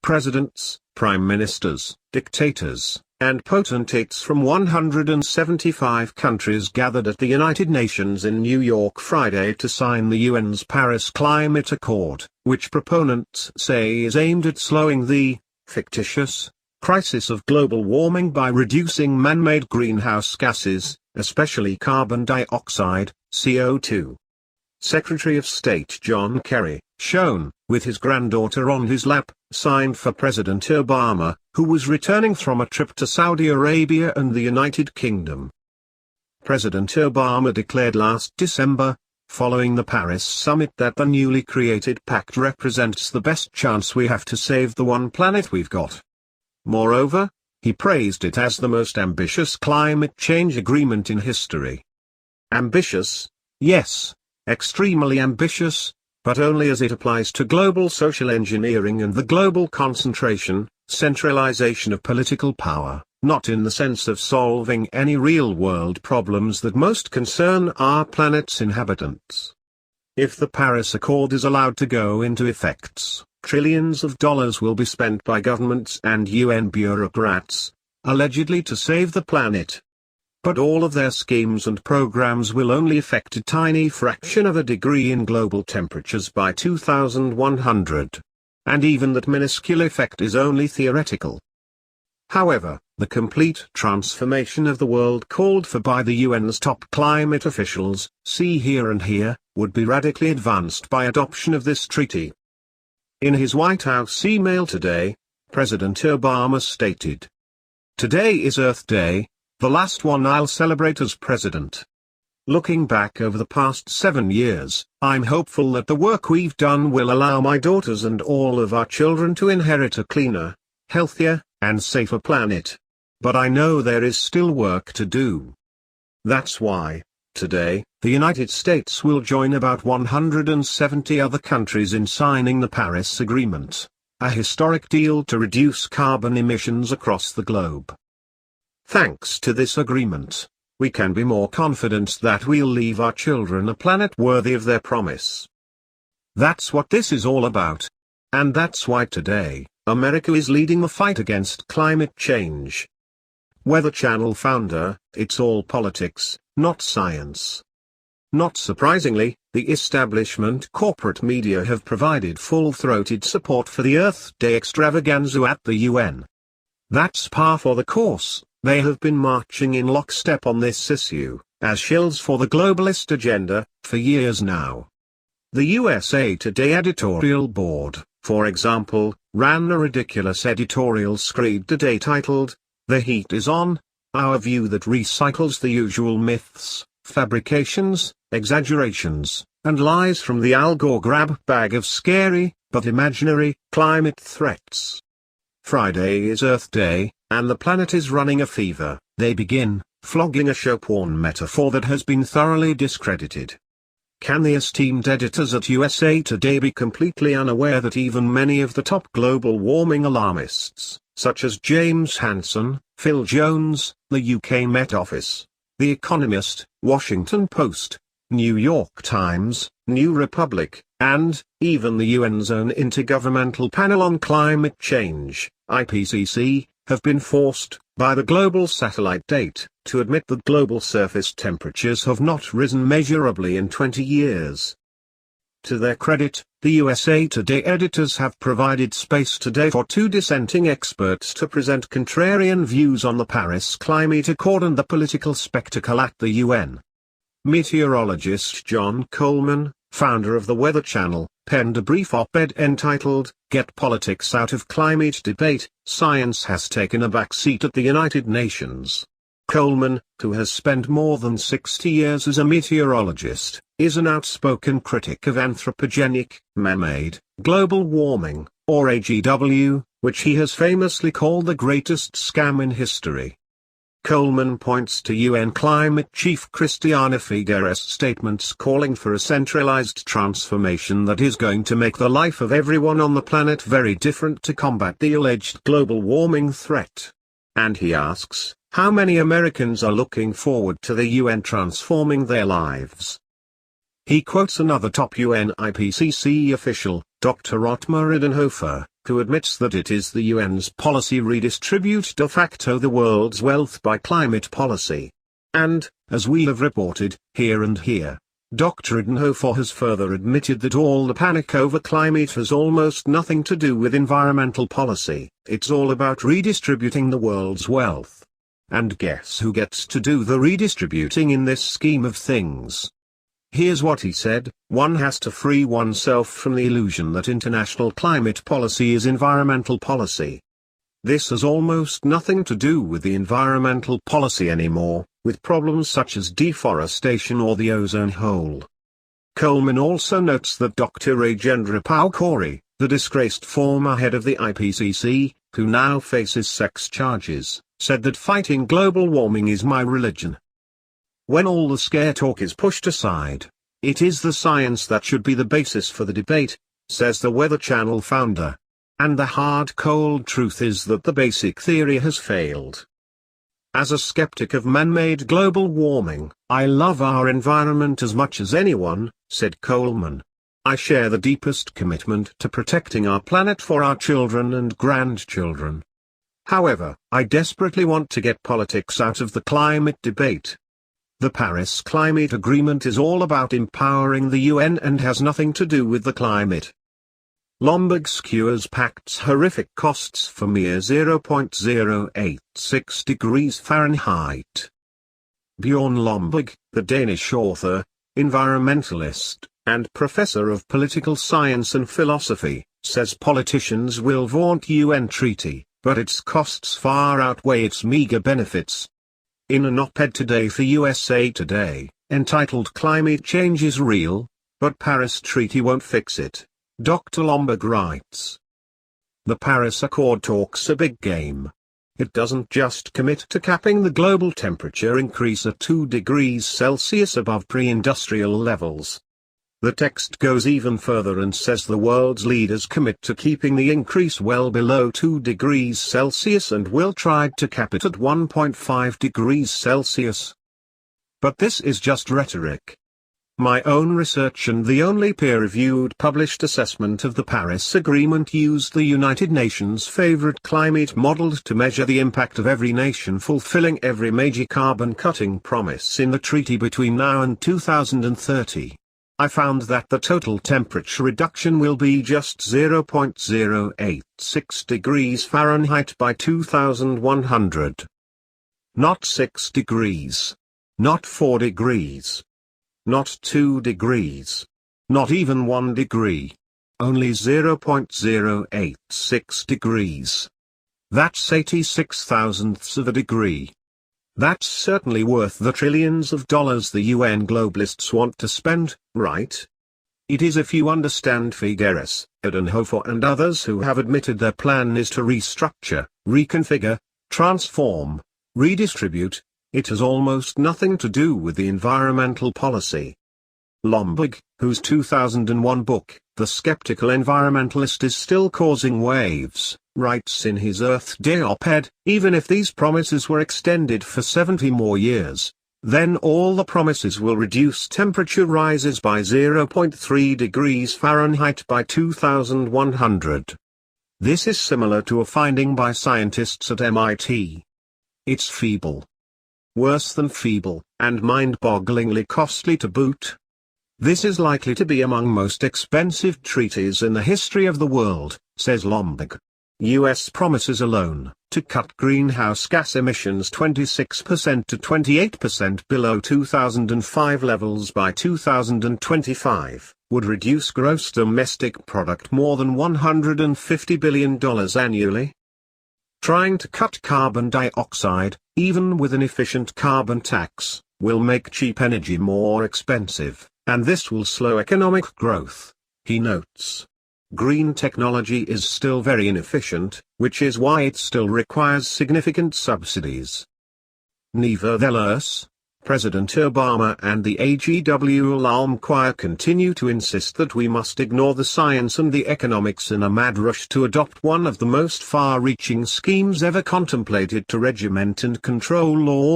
Presidents, prime ministers, dictators, and potentates from 175 countries gathered at the United Nations in New York Friday to sign the UN's Paris Climate Accord, which proponents say is aimed at slowing the fictitious crisis of global warming by reducing man-made greenhouse gases, especially carbon dioxide, CO2. Secretary of State John Kerry, shown, with his granddaughter on his lap, signed for President Obama, who was returning from a trip to Saudi Arabia and the United Kingdom. President Obama declared last December, following the Paris summit, that the newly created Pact represents the best chance we have to save the one planet we've got. Moreover, he praised it as the most ambitious climate change agreement in history. Ambitious, yes, extremely ambitious, but only as it applies to global social engineering and the global concentration, centralization of political power, not in the sense of solving any real-world problems that most concern our planet's inhabitants. If the Paris Accord is allowed to go into effect, trillions of dollars will be spent by governments and UN bureaucrats, allegedly to save the planet. But all of their schemes and programs will only affect a tiny fraction of a degree in global temperatures by 2100. And even that minuscule effect is only theoretical. However, the complete transformation of the world called for by the UN's top climate officials, see here and here, would be radically advanced by adoption of this treaty. In his White House email today, President Obama stated, "Today is Earth Day, the last one I'll celebrate as president. Looking back over the past 7 years, I'm hopeful that the work we've done will allow my daughters and all of our children to inherit a cleaner, healthier, and safer planet. But I know there is still work to do. That's why, today, the United States will join about 170 other countries in signing the Paris Agreement, a historic deal to reduce carbon emissions across the globe. Thanks to this agreement, we can be more confident that we'll leave our children a planet worthy of their promise. That's what this is all about. And that's why today, America is leading the fight against climate change." Weather Channel founder, "It's all politics, not science." Not surprisingly, the establishment corporate media have provided full-throated support for the Earth Day extravaganza at the UN. That's par for the course. They have been marching in lockstep on this issue, as shills for the globalist agenda, for years now. The USA Today editorial board, for example, ran a ridiculous editorial screed today titled, "The Heat is On," our view that recycles the usual myths, fabrications, exaggerations, and lies from the Al Gore grab bag of scary, but imaginary, climate threats. Friday is Earth Day, and the planet is running a fever, they begin, flogging a show-porn metaphor that has been thoroughly discredited. Can the esteemed editors at USA Today be completely unaware that even many of the top global warming alarmists, such as James Hansen, Phil Jones, the UK Met Office, The Economist, Washington Post, New York Times, New Republic, and, even the UN's own Intergovernmental Panel on Climate Change, IPCC, have been forced, by the global satellite date, to admit that global surface temperatures have not risen measurably in 20 years. To their credit, the USA Today editors have provided space today for two dissenting experts to present contrarian views on the Paris Climate Accord and the political spectacle at the UN. Meteorologist John Coleman, founder of the Weather Channel, penned a brief op-ed entitled, "Get Politics Out of Climate Debate, Science Has Taken a Back Seat at the United Nations." Coleman, who has spent more than 60 years as a meteorologist, is an outspoken critic of anthropogenic, man-made, global warming, or AGW, which he has famously called the greatest scam in history. Coleman points to UN climate chief Christiana Figueres' statements calling for a centralized transformation that is going to make the life of everyone on the planet very different to combat the alleged global warming threat. And he asks, how many Americans are looking forward to the UN transforming their lives? He quotes another top UN IPCC official, Dr. Ottmar Edenhofer, who admits that it is the UN's policy redistribute de facto the world's wealth by climate policy. And, as we have reported, here, Dr. Edenhofer has further admitted that all the panic over climate has almost nothing to do with environmental policy, it's all about redistributing the world's wealth. And guess who gets to do the redistributing in this scheme of things? Here's what he said: one has to free oneself from the illusion that international climate policy is environmental policy. This has almost nothing to do with the environmental policy anymore, with problems such as deforestation or the ozone hole. Coleman also notes that Dr. Rajendra Paukuri, the disgraced former head of the IPCC, who now faces sex charges, said that fighting global warming is my religion. When all the scare talk is pushed aside, it is the science that should be the basis for the debate, says the Weather Channel founder. And the hard cold truth is that the basic theory has failed. As a skeptic of man-made global warming, I love our environment as much as anyone, said Coleman. I share the deepest commitment to protecting our planet for our children and grandchildren. However, I desperately want to get politics out of the climate debate. The Paris Climate Agreement is all about empowering the UN and has nothing to do with the climate. Lombard skewers Pact's horrific costs for mere 0.086 degrees Fahrenheit. Bjorn Lomborg, the Danish author, environmentalist, and professor of political science and philosophy, says politicians will vaunt UN treaty, but its costs far outweigh its meager benefits. In an op-ed today for USA Today, entitled "Climate Change is Real, but Paris Treaty Won't Fix It," Dr. Lomborg writes, "The Paris Accord talks a big game. It doesn't just commit to capping the global temperature increase at 2 degrees Celsius above pre-industrial levels. The text goes even further and says the world's leaders commit to keeping the increase well below 2 degrees Celsius and will try to cap it at 1.5 degrees Celsius. But this is just rhetoric. My own research and the only peer-reviewed published assessment of the Paris Agreement used the United Nations favorite climate model to measure the impact of every nation fulfilling every major carbon-cutting promise in the treaty between now and 2030. I found that the total temperature reduction will be just 0.086 degrees Fahrenheit by 2100. Not 6 degrees. Not 4 degrees. Not 2 degrees. Not even 1 degree. Only 0.086 degrees. That's 86 thousandths of a degree. That's certainly worth the trillions of dollars the UN globalists want to spend, right? It is if you understand Figueres, Edenhofer and others who have admitted their plan is to restructure, reconfigure, transform, redistribute. It has almost nothing to do with the environmental policy. Lomborg, whose 2001 book, The Skeptical Environmentalist is still causing waves, writes in his Earth Day op-ed, even if these promises were extended for 70 more years, then all the promises will reduce temperature rises by 0.3 degrees Fahrenheit by 2100. This is similar to a finding by scientists at MIT. It's feeble. Worse than feeble, and mind-bogglingly costly to boot. This is likely to be among most expensive treaties in the history of the world, says Lomborg. U.S. promises alone, to cut greenhouse gas emissions 26% to 28% below 2005 levels by 2025, would reduce gross domestic product more than $150 billion annually. Trying to cut carbon dioxide, even with an efficient carbon tax, will make cheap energy more expensive, and this will slow economic growth, he notes. Green technology is still very inefficient, which is why it still requires significant subsidies. Nevertheless, President Obama and the AGW Alarm Choir continue to insist that we must ignore the science and the economics in a mad rush to adopt one of the most far-reaching schemes ever contemplated to regiment and control all